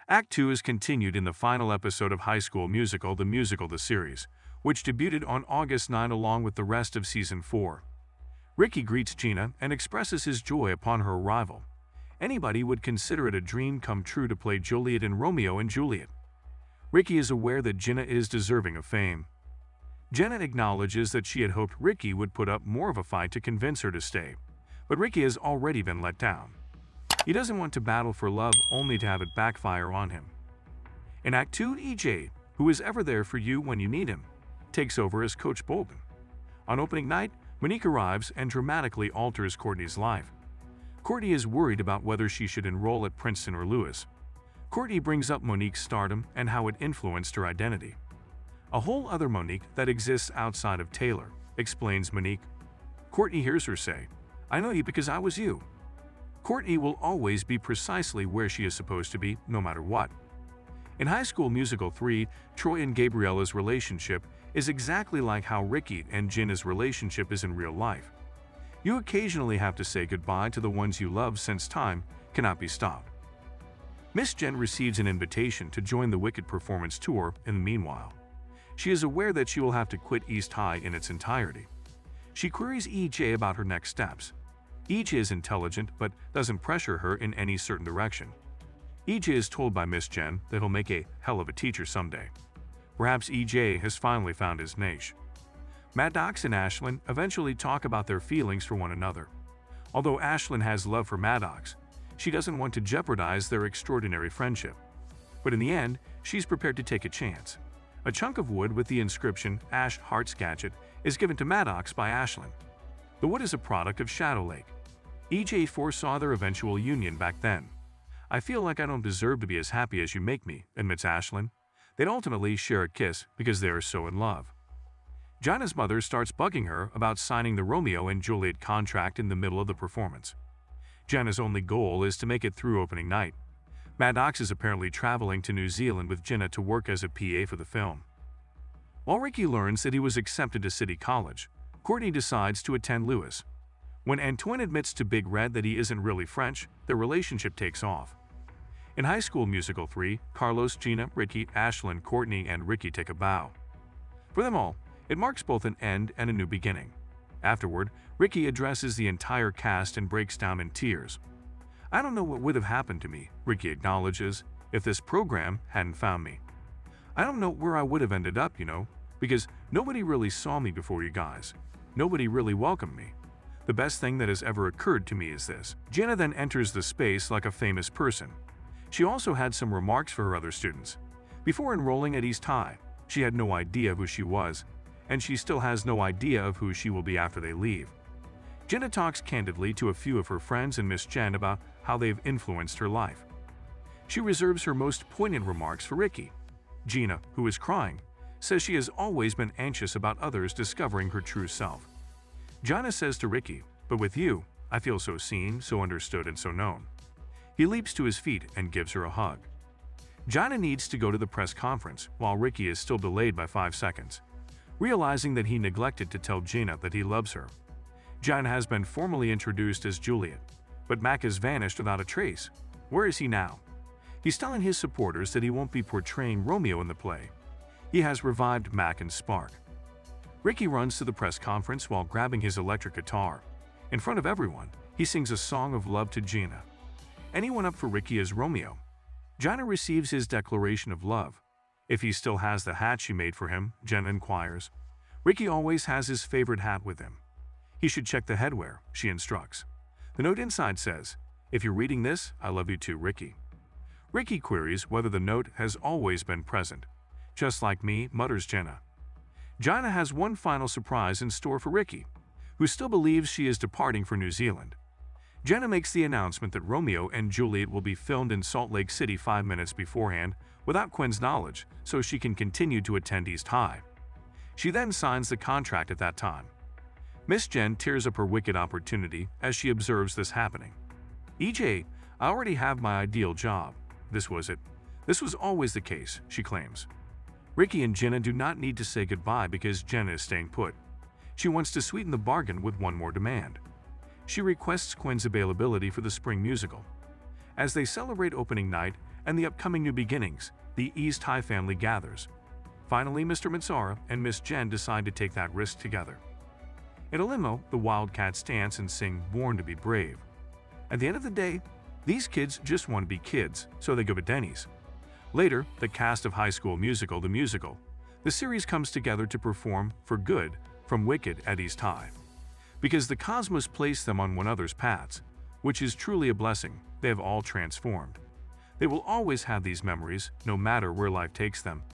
Act 2 is continued in the final episode of High School Musical: The Musical the series, which debuted on August 9 along with the rest of Season 4. Ricky greets Gina and expresses his joy upon her arrival. Anybody would consider it a dream come true to play Juliet in Romeo and Juliet. Ricky is aware that Gina is deserving of fame. Jenna acknowledges that she had hoped Ricky would put up more of a fight to convince her to stay, but Ricky has already been let down. He doesn't want to battle for love only to have it backfire on him. In Act 2, EJ, who is ever there for you when you need him, takes over as Coach Bolton. On opening night, Monique arrives and dramatically alters Courtney's life. Courtney is worried about whether she should enroll at Princeton or Lewis. Courtney brings up Monique's stardom and how it influenced her identity. A whole other Monique that exists outside of Taylor, explains Monique. Courtney hears her say, "I know you because I was you." Courtney will always be precisely where she is supposed to be, no matter what. In High School Musical 3, Troy and Gabriella's relationship is exactly like how Ricky and Gina's relationship is in real life. You occasionally have to say goodbye to the ones you love since time cannot be stopped. Miss Jen receives an invitation to join the Wicked performance tour in the meanwhile. She is aware that she will have to quit East High in its entirety. She queries EJ about her next steps. EJ is intelligent but doesn't pressure her in any certain direction. EJ is told by Miss Jen that he'll make a hell of a teacher someday. Perhaps EJ has finally found his niche. Maddox and Ashlyn eventually talk about their feelings for one another. Although Ashlyn has love for Maddox, she doesn't want to jeopardize their extraordinary friendship. But in the end, she's prepared to take a chance. A chunk of wood with the inscription Ash Hearts Gadget is given to Maddox by Ashlyn. The wood is a product of Shadow Lake. EJ foresaw their eventual union back then. "I feel like I don't deserve to be as happy as you make me," admits Ashlyn. They'd ultimately share a kiss because they are so in love. Gina's mother starts bugging her about signing the Romeo and Juliet contract in the middle of the performance. Gina's only goal is to make it through opening night. Maddox is apparently traveling to New Zealand with Gina to work as a PA for the film. While Ricky learns that he was accepted to City College, Courtney decides to attend Lewis. When Antoine admits to Big Red that he isn't really French, their relationship takes off. In High School Musical 3, Carlos, Gina, Ricky, Ashlyn, Courtney, and Ricky take a bow. For them all, it marks both an end and a new beginning. Afterward, Ricky addresses the entire cast and breaks down in tears. "I don't know what would have happened to me," Ricky acknowledges, "if this program hadn't found me. I don't know where I would have ended up, because nobody really saw me before you guys. Nobody really welcomed me. The best thing that has ever occurred to me is this." Gina then enters the space like a famous person. She also had some remarks for her other students. Before enrolling at East High, she had no idea who she was, and she still has no idea of who she will be after they leave. Gina talks candidly to a few of her friends and Miss Jen about how they've influenced her life. She reserves her most poignant remarks for Ricky. Gina, who is crying, says she has always been anxious about others discovering her true self. Gina says to Ricky, "But with you, I feel so seen, so understood, and so known." He leaps to his feet and gives her a hug. Gina needs to go to the press conference while Ricky is still delayed by 5 seconds. Realizing that he neglected to tell Gina that he loves her, Gina has been formally introduced as Juliet, but Mac has vanished without a trace. Where is he now? He's telling his supporters that he won't be portraying Romeo in the play. He has revived Mac and Spark. Ricky runs to the press conference while grabbing his electric guitar. In front of everyone, he sings a song of love to Gina. Anyone up for Ricky as Romeo? Gina receives his declaration of love. If he still has the hat she made for him, Jen inquires. Ricky always has his favorite hat with him. He should check the headwear, she instructs. The note inside says, "If you're reading this, I love you too, Ricky." Ricky queries whether the note has always been present. "Just like me," mutters Jenna. Gina has one final surprise in store for Ricky, who still believes she is departing for New Zealand. Jenna makes the announcement that Romeo and Juliet will be filmed in Salt Lake City 5 minutes beforehand without Quinn's knowledge, so she can continue to attend East High. She then signs the contract at that time. Miss Jen tears up her wicked opportunity as she observes this happening. "EJ, I already have my ideal job. This was it. This was always the case," she claims. Ricky and Jenna do not need to say goodbye because Jenna is staying put. She wants to sweeten the bargain with one more demand. She requests Quinn's availability for the spring musical. As they celebrate opening night, and the upcoming new beginnings, the East High family gathers. Finally, Mr. Matsara and Miss Jen decide to take that risk together. In a limo, the Wildcats dance and sing Born to be Brave. At the end of the day, these kids just want to be kids, so they go to Denny's. Later, the cast of High School Musical, the musical. The series comes together to perform for good from Wicked at East High. Because the cosmos placed them on one another's paths, which is truly a blessing, they have all transformed. They will always have these memories, no matter where life takes them.